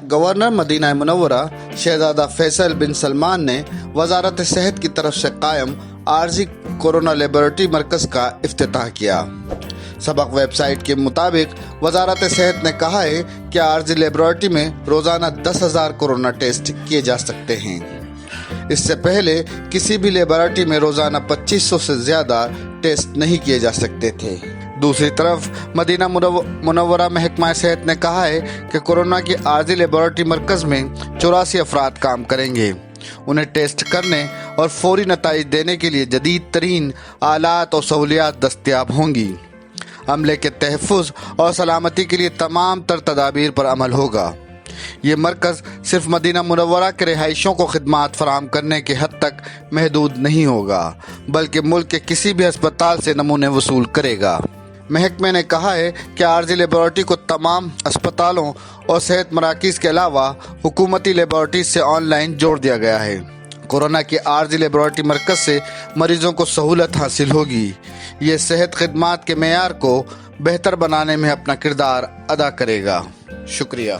Governor Medina Munawwara शहजादा फैसल बिन सलमान ने वजारत सेहत की तरफ से कायम आर्जी कोरोना लेबोरेटरी मरकज़ का इफ्तिताह किया। सबक वेबसाइट के मुताबिक वजारत सेहत ने कहा है कि आर्जी लेबोरेटरी में रोज़ाना 10,000 कोरोना टेस्ट किए जा सकते हैं। इससे पहले किसी भी लेबोरेटरी में रोज़ाना 2500 से ज़्यादा टेस्ट नहीं किए जा सकते थे। दूसरी तरफ मदीना मुनव्वरा महकमा सेहत ने कहा है कि कोरोना की आर्जी लेबोरेटरी मरकज़ में 84 अफराद काम करेंगे। उन्हें टेस्ट करने और फौरी नताइज देने के लिए जदीद तरीन आलात और सहूलियात दस्तयाब होंगी। अमले के तहफ़्फ़ुज़ और सलामती के लिए तमाम तर तदाबीर पर अमल होगा। ये मरकज़ सिर्फ मदीना मुनव्वरा के रिहायशियों को खिदमात फराहम करने के हद तक महदूद नहीं होगा, बल्कि मुल्क के किसी भी अस्पताल से नमूने वसूल करेगा। महकमे ने कहा है कि आर्जी लेबोरेटरी को तमाम अस्पतालों और सेहत मराकीज़ के अलावा हुकूमती लेबोरेटरीज से ऑनलाइन जोड़ दिया गया है। कोरोना की आर्जी लेबोरेटरी मरकज़ से मरीज़ों को सहूलत हासिल होगी। ये सेहत खिदमात के मेयार को बेहतर बनाने में अपना किरदार अदा करेगा। शुक्रिया।